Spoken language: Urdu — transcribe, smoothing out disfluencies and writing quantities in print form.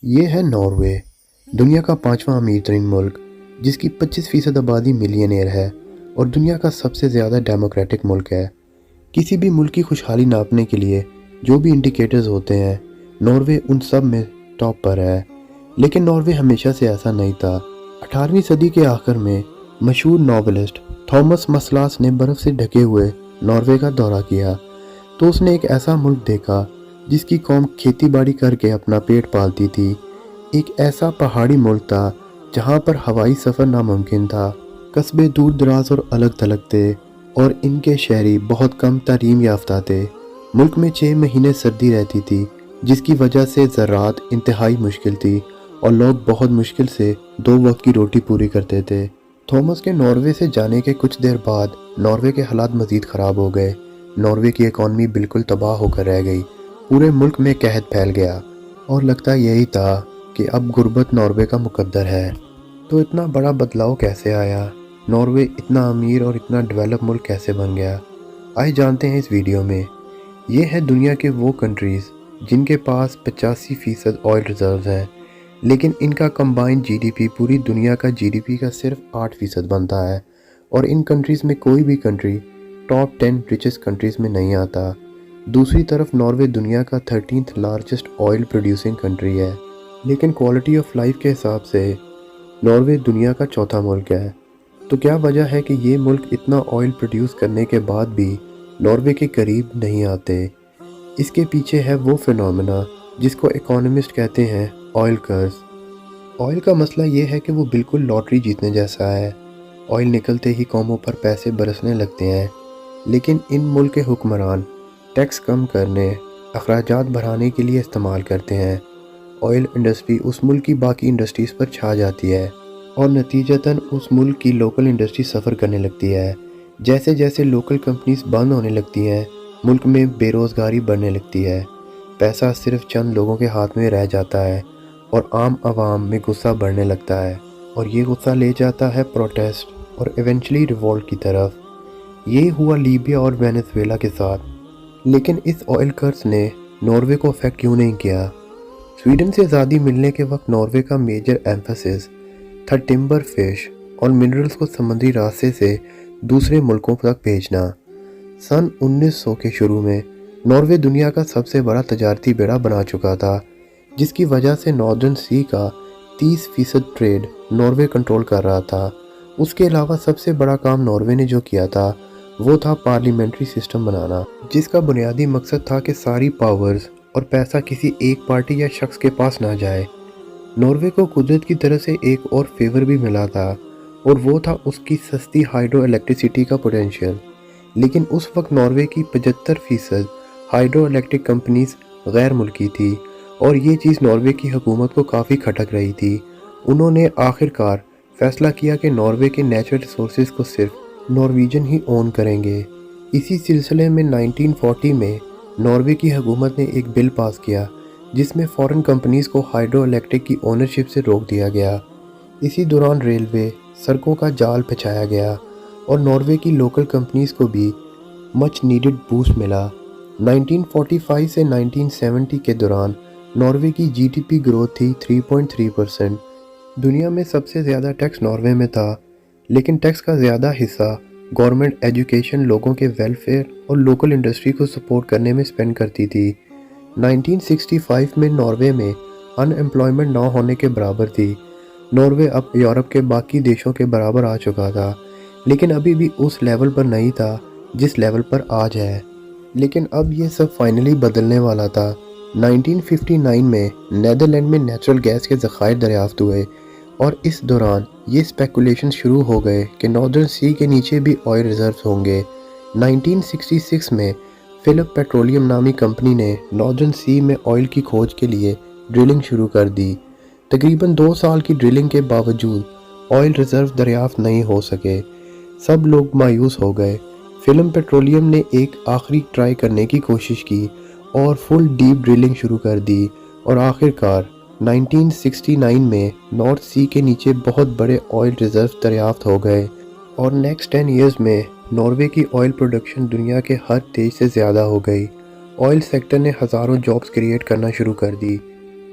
یہ ہے ناروے، دنیا کا 5واں امیر ترین ملک، جس کی 25% آبادی ملینئر ہے اور دنیا کا سب سے زیادہ ڈیموکریٹک ملک ہے۔ کسی بھی ملک کی خوشحالی ناپنے کے لیے جو بھی انڈیکیٹرز ہوتے ہیں، ناروے ان سب میں ٹاپ پر ہے۔ لیکن ناروے ہمیشہ سے ایسا نہیں تھا۔ 18ویں صدی کے آخر میں مشہور ناولسٹ تھامس مسلاس نے برف سے ڈھکے ہوئے ناروے کا دورہ کیا تو اس نے ایک ایسا ملک دیکھا جس کی قوم کھیتی باڑی کر کے اپنا پیٹ پالتی تھی۔ ایک ایسا پہاڑی ملک تھا جہاں پر ہوائی سفر ناممکن تھا، قصبے دور دراز اور الگ تھلگ تھے اور ان کے شہری بہت کم تعلیم یافتہ تھے۔ ملک میں 6 مہینے سردی رہتی تھی جس کی وجہ سے زراعت انتہائی مشکل تھی اور لوگ بہت مشکل سے 2 وقت کی روٹی پوری کرتے تھے۔ تھامس کے ناروے سے جانے کے کچھ دیر بعد ناروے کے حالات مزید خراب ہو گئے۔ ناروے کی اکانومی بالکل تباہ ہو کر رہ گئی، پورے ملک میں قحط پھیل گیا اور لگتا یہی تھا کہ اب غربت ناروے کا مقدر ہے۔ تو اتنا بڑا بدلاؤ کیسے آیا؟ ناروے اتنا امیر اور اتنا ڈیولپ ملک کیسے بن گیا؟ آئے جانتے ہیں اس ویڈیو میں۔ یہ ہے دنیا کے وہ کنٹریز جن کے پاس 85% آئل ریزروز ہیں، لیکن ان کا کمبائنڈ جی ڈی پی پوری دنیا کا جی ڈی پی کا صرف 8% بنتا ہے، اور ان کنٹریز میں کوئی بھی کنٹری ٹاپ 10 ریچسٹ کنٹریز میں نہیں آتا۔ دوسری طرف ناروے دنیا کا 13th largest oil producing country ہے، لیکن کوالٹی آف لائف کے حساب سے ناروے دنیا کا چوتھا ملک ہے۔ تو کیا وجہ ہے کہ یہ ملک اتنا آئل پروڈیوس کرنے کے بعد بھی ناروے کے قریب نہیں آتے؟ اس کے پیچھے ہے وہ فینومینا جس کو اکانومسٹ کہتے ہیں آئل کرز۔ آئل کا مسئلہ یہ ہے کہ وہ بالکل لاٹری جیتنے جیسا ہے۔ آئل نکلتے ہی قوموں پر پیسے برسنے لگتے ہیں، لیکن ان ملک کے حکمران ٹیکس کم کرنے، اخراجات بڑھانے کے لیے استعمال کرتے ہیں۔ آئل انڈسٹری اس ملک کی باقی انڈسٹریز پر چھا جاتی ہے اور نتیجتاً اس ملک کی لوکل انڈسٹری سفر کرنے لگتی ہے۔ جیسے جیسے لوکل کمپنیز بند ہونے لگتی ہیں، ملک میں بے روزگاری بڑھنے لگتی ہے، پیسہ صرف چند لوگوں کے ہاتھ میں رہ جاتا ہے اور عام عوام میں غصہ بڑھنے لگتا ہے، اور یہ غصہ لے جاتا ہے پروٹیسٹ اور ایونچولی ریولٹ کی طرف۔ یہ ہوا لیبیا اور وینزویلا کے ساتھ۔ لیکن اس آئل کرز نے ناروے کو افیکٹ کیوں نہیں کیا؟ سویڈن سے آزادی ملنے کے وقت ناروے کا میجر ایمفیسس تھا ٹمبر فش اور منرلز کو سمندری راستے سے دوسرے ملکوں تک بھیجنا۔ سن 1900 کے شروع میں ناروے دنیا کا سب سے بڑا تجارتی بیڑا بنا چکا تھا، جس کی وجہ سے ناردرن سی کا 30% ٹریڈ ناروے کنٹرول کر رہا تھا۔ اس کے علاوہ سب سے بڑا کام ناروے نے جو کیا تھا وہ تھا پارلیمنٹری سسٹم بنانا، جس کا بنیادی مقصد تھا کہ ساری پاورز اور پیسہ کسی ایک پارٹی یا شخص کے پاس نہ جائے۔ ناروے کو قدرت کی طرف سے ایک اور فیور بھی ملا تھا، اور وہ تھا اس کی سستی ہائیڈرو الیکٹریسٹی کا پوٹینشیل۔ لیکن اس وقت ناروے کی 75% ہائیڈرو الیکٹرک کمپنیز غیر ملکی تھی، اور یہ چیز ناروے کی حکومت کو کافی کھٹک رہی تھی۔ انہوں نے آخر کار فیصلہ کیا کہ ناروے کے نیچرل ریسورسز کو صرف نارویجن ہی اون کریں گے۔ اسی سلسلے میں 1940 میں ناروے کی حکومت نے ایک بل پاس کیا جس میں فورن کمپنیز کو ہائیڈرو الیکٹرک کی اونرشپ سے روک دیا گیا۔ اسی دوران ریلوے، سڑکوں کا جال بچھایا گیا اور ناروے کی لوکل کمپنیز کو بھی مچ نیڈڈ بوسٹ ملا۔ 1945 سے 1970 کے دوران ناروے کی جی ڈی پی گروتھ تھی 3.3%۔ دنیا میں سب سے زیادہ ٹیکس ناروے میں تھا، لیکن ٹیکس کا زیادہ حصہ گورنمنٹ ایجوکیشن، لوگوں کے ویلفیئر اور لوکل انڈسٹری کو سپورٹ کرنے میں سپینڈ کرتی تھی۔ 1965 میں ناروے میں ان ایمپلائمنٹ نہ ہونے کے برابر تھی۔ ناروے اب یورپ کے باقی دیشوں کے برابر آ چکا تھا، لیکن ابھی بھی اس لیول پر نہیں تھا جس لیول پر آج ہے۔ لیکن اب یہ سب فائنلی بدلنے والا تھا۔ 1959 میں نیدرلینڈ میں نیچرل گیس کے ذخائر دریافت ہوئے، اور اس دوران یہ اسپیکولیشن شروع ہو گئے کہ ناردرن سی کے نیچے بھی آئل ریزروز ہوں گے۔ 1966 میں فلپ پیٹرولیم نامی کمپنی نے ناردرن سی میں آئل کی کھوج کے لیے ڈرلنگ شروع کر دی۔ تقریباً 2 سال کی ڈرلنگ کے باوجود آئل ریزرو دریافت نہیں ہو سکے۔ سب لوگ مایوس ہو گئے۔ فلپ پیٹرولیم نے ایک آخری ٹرائی کرنے کی کوشش کی اور فل ڈیپ ڈرلنگ شروع کر دی، اور آخر کار 1969 میں نارتھ سی کے نیچے بہت بڑے آئل ریزرو دریافت ہو گئے، اور نیکسٹ 10 ایئرز میں ناروے کی آئل پروڈکشن دنیا کے ہر دیش سے زیادہ ہو گئی۔ آئل سیکٹر نے ہزاروں جابز کریٹ کرنا شروع کر دی۔